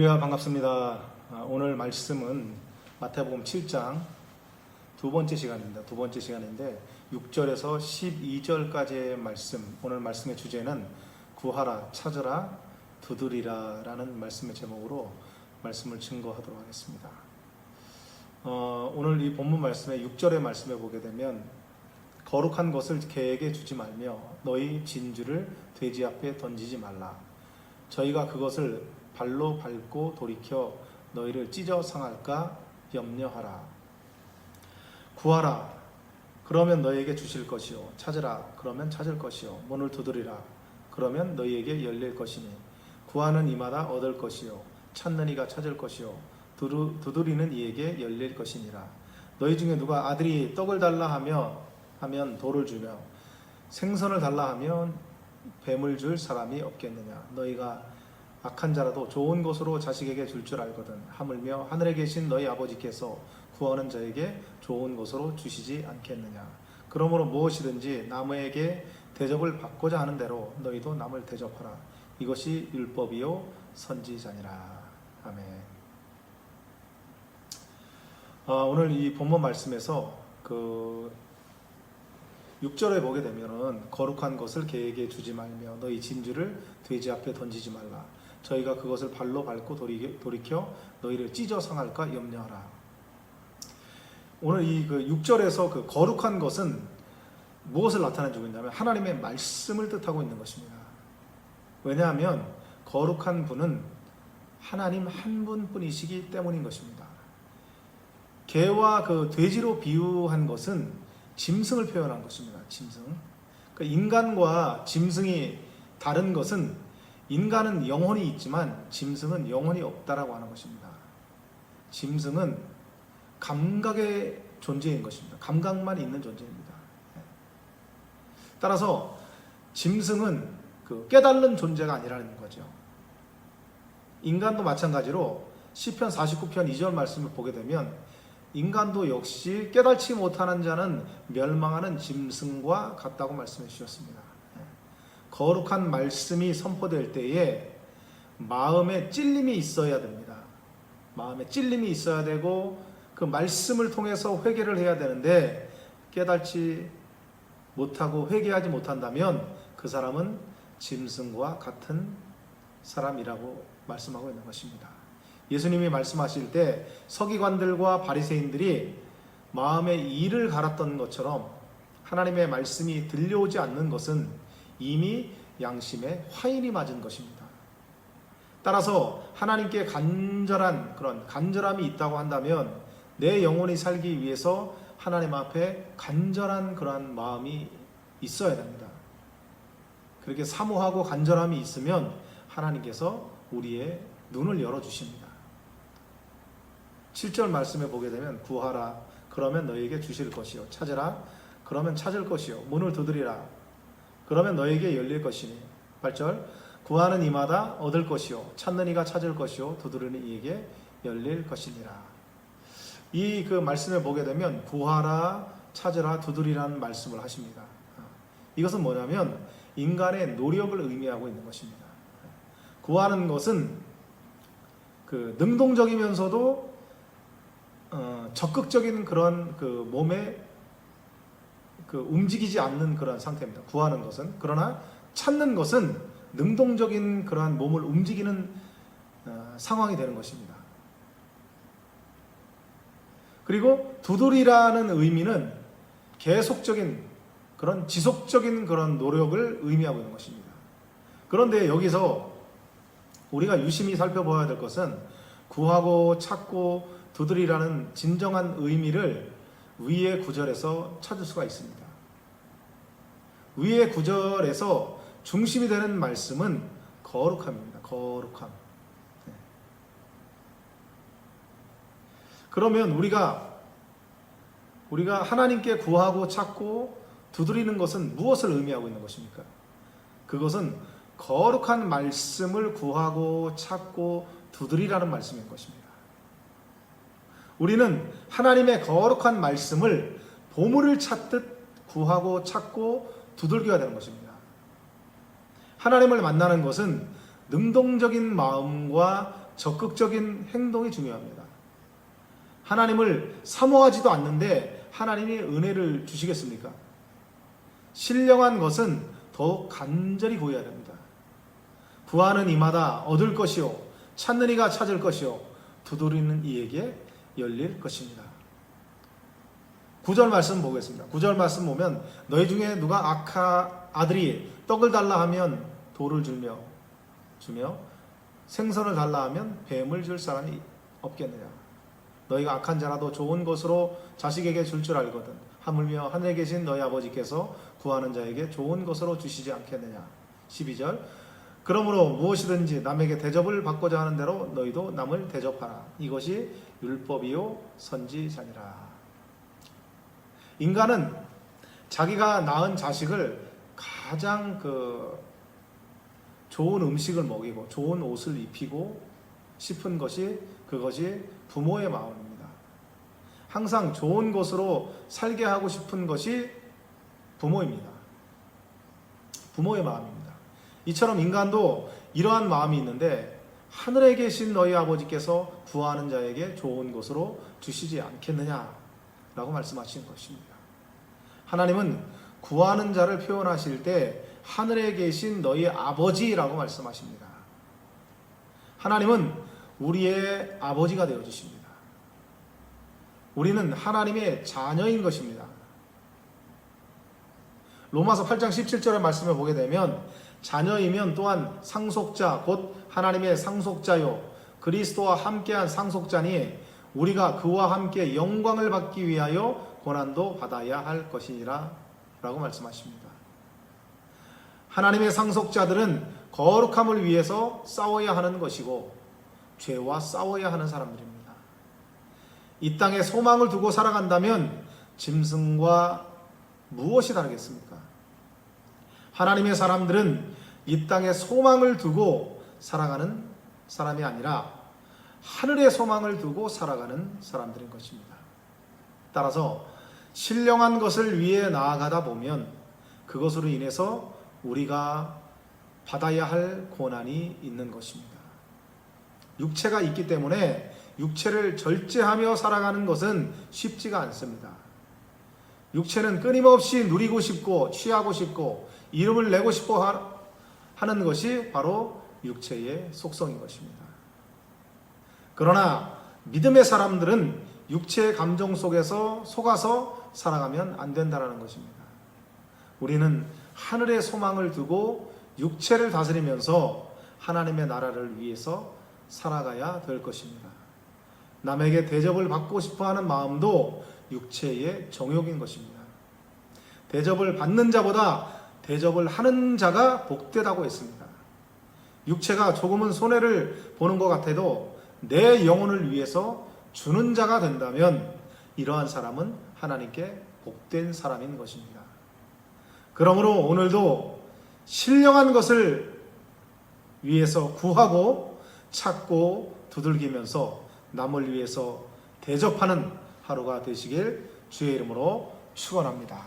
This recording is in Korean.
할렐루야, 반갑습니다. 오늘 말씀은 마태복음 7장 두 번째 시간입니다. 두 번째 시간인데 6절에서 12절까지의 말씀, 오늘 말씀의 주제는 구하라, 찾으라, 두드리라 라는 말씀의 제목으로 말씀을 증거하도록 하겠습니다. 오늘 이 본문 말씀의 6절의 말씀에 보게 되면 거룩한 것을 개에게 주지 말며 너희 진주를 돼지 앞에 던지지 말라. 저희가 그것을 발로 밟고 돌이켜 너희를 찢어 상할까 염려하라. 구하라, 그러면 너희에게 주실 것이요. 찾으라, 그러면 찾을 것이요. 문을 두드리라, 그러면 너희에게 열릴 것이니 구하는 이마다 얻을 것이요. 찾는 이가 찾을 것이요. 두드리는 이에게 열릴 것이니라. 너희 중에 누가 아들이 떡을 달라 하면 돌을 주며 생선을 달라 하면 뱀을 줄 사람이 없겠느냐. 너희가 악한 자라도 좋은 것으로 자식에게 줄 줄 알거든. 하물며 하늘에 계신 너희 아버지께서 구하는 자에게 좋은 것으로 주시지 않겠느냐. 그러므로 무엇이든지 남에게 대접을 받고자 하는 대로 너희도 남을 대접하라. 이것이 율법이요 선지자니라. 아멘. 오늘 이 본문 말씀에서 6절에 보게 되면은 거룩한 것을 개에게 주지 말며 너희 진주를 돼지 앞에 던지지 말라. 저희가 그것을 발로 밟고 돌이켜 너희를 찢어 상할까 염려하라. 오늘 이 6절에서 그 거룩한 것은 무엇을 나타내주고 있냐면 하나님의 말씀을 뜻하고 있는 것입니다. 왜냐하면 거룩한 분은 하나님 한 분뿐이시기 때문인 것입니다. 개와 돼지로 비유한 것은 짐승을 표현한 것입니다. 짐승. 인간과 짐승이 다른 것은 인간은 영혼이 있지만 짐승은 영혼이 없다라고 하는 것입니다. 짐승은 감각의 존재인 것입니다. 감각만 있는 존재입니다. 따라서 짐승은 깨달는 존재가 아니라는 거죠. 인간도 마찬가지로 시편 49편 2절 말씀을 보게 되면 인간도 역시 깨달지 못하는 자는 멸망하는 짐승과 같다고 말씀해 주셨습니다. 거룩한 말씀이 선포될 때에 마음에 찔림이 있어야 됩니다. 마음에 찔림이 있어야 되고 그 말씀을 통해서 회개를 해야 되는데 깨달지 못하고 회개하지 못한다면 그 사람은 짐승과 같은 사람이라고 말씀하고 있는 것입니다. 예수님이 말씀하실 때 서기관들과 바리새인들이 마음에 이를 갈았던 것처럼 하나님의 말씀이 들려오지 않는 것은 이미 양심에 화인이 맞은 것입니다. 따라서 하나님께 간절한 그런 간절함이 있다고 한다면 내 영혼이 살기 위해서 하나님 앞에 간절한 그러한 마음이 있어야 됩니다. 그렇게 사모하고 간절함이 있으면 하나님께서 우리의 눈을 열어주십니다. 7절 말씀에 보게 되면 구하라, 그러면 너희에게 주실 것이요. 찾으라, 그러면 찾을 것이요. 문을 두드리라, 그러면 너에게 열릴 것이니. 8절 구하는 이마다 얻을 것이요. 찾는 이가 찾을 것이요. 두드리는 이에게 열릴 것이니라. 이 말씀을 보게 되면 구하라, 찾으라, 두드리라는 말씀을 하십니다. 이것은 뭐냐면 인간의 노력을 의미하고 있는 것입니다. 구하는 것은 능동적이면서도 적극적인 그런 몸에 움직이지 않는 그런 상태입니다. 구하는 것은. 그러나 찾는 것은 능동적인 그러한 몸을 움직이는 상황이 되는 것입니다. 그리고 두드리라는 의미는 계속적인 그런 지속적인 그런 노력을 의미하고 있는 것입니다. 그런데 여기서 우리가 유심히 살펴봐야 될 것은 구하고 찾고 두드리라는 진정한 의미를 위의 구절에서 찾을 수가 있습니다. 위의 구절에서 중심이 되는 말씀은 거룩함입니다. 거룩함. 그러면 우리가 하나님께 구하고 찾고 두드리는 것은 무엇을 의미하고 있는 것입니까? 그것은 거룩한 말씀을 구하고 찾고 두드리라는 말씀인 것입니다. 우리는 하나님의 거룩한 말씀을 보물을 찾듯 구하고 찾고 두들겨야 되는 것입니다. 하나님을 만나는 것은 능동적인 마음과 적극적인 행동이 중요합니다. 하나님을 사모하지도 않는데 하나님이 은혜를 주시겠습니까? 신령한 것은 더욱 간절히 구해야 됩니다. 구하는 이마다 얻을 것이요 찾는 이가 찾을 것이요 두드리는 이에게 열릴 것입니다. 9절 말씀 보겠습니다. 9절 말씀 보면 너희 중에 누가 아들이 떡을 달라 하면 돌을 주며 생선을 달라 하면 뱀을 줄 사람이 없겠느냐. 너희가 악한 자라도 좋은 것으로 자식에게 줄 알거든 하물며 하늘에 계신 너희 아버지께서 구하는 자에게 좋은 것으로 주시지 않겠느냐. 12절 그러므로 무엇이든지 남에게 대접을 받고자 하는 대로 너희도 남을 대접하라. 이것이 율법이요 선지자니라. 인간은 자기가 낳은 자식을 가장 좋은 음식을 먹이고 좋은 옷을 입히고 싶은 것이 그것이 부모의 마음입니다. 항상 좋은 것으로 살게 하고 싶은 것이 부모입니다. 부모의 마음입니다. 이처럼 인간도 이러한 마음이 있는데 하늘에 계신 너희 아버지께서 구하는 자에게 좋은 것으로 주시지 않겠느냐라고 말씀하시는 것입니다. 하나님은 구하는 자를 표현하실 때 하늘에 계신 너희 아버지라고 말씀하십니다. 하나님은 우리의 아버지가 되어주십니다. 우리는 하나님의 자녀인 것입니다. 로마서 8장 17절의 말씀을 보게 되면 자녀이면 또한 상속자 곧 하나님의 상속자요 그리스도와 함께한 상속자니 우리가 그와 함께 영광을 받기 위하여 고난도 받아야 할 것이니라 라고 말씀하십니다. 하나님의 상속자들은 거룩함을 위해서 싸워야 하는 것이고 죄와 싸워야 하는 사람들입니다. 이 땅에 소망을 두고 살아간다면 짐승과 무엇이 다르겠습니까? 하나님의 사람들은 이 땅에 소망을 두고 살아가는 사람이 아니라 하늘의 소망을 두고 살아가는 사람들인 것입니다. 따라서 신령한 것을 위해 나아가다 보면 그것으로 인해서 우리가 받아야 할 고난이 있는 것입니다. 육체가 있기 때문에 육체를 절제하며 살아가는 것은 쉽지가 않습니다. 육체는 끊임없이 누리고 싶고 취하고 싶고 이름을 내고 싶어 하는 것이 바로 육체의 속성인 것입니다. 그러나 믿음의 사람들은 육체의 감정 속에서 속아서 살아가면 안 된다는 것입니다. 우리는 하늘의 소망을 두고 육체를 다스리면서 하나님의 나라를 위해서 살아가야 될 것입니다. 남에게 대접을 받고 싶어하는 마음도 육체의 정욕인 것입니다. 대접을 받는 자보다 대접을 하는 자가 복되다고 했습니다. 육체가 조금은 손해를 보는 것 같아도 내 영혼을 위해서 주는 자가 된다면 이러한 사람은 하나님께 복된 사람인 것입니다. 그러므로 오늘도 신령한 것을 위해서 구하고 찾고 두들기면서 남을 위해서 대접하는 하루가 되시길 주의 이름으로 축원합니다.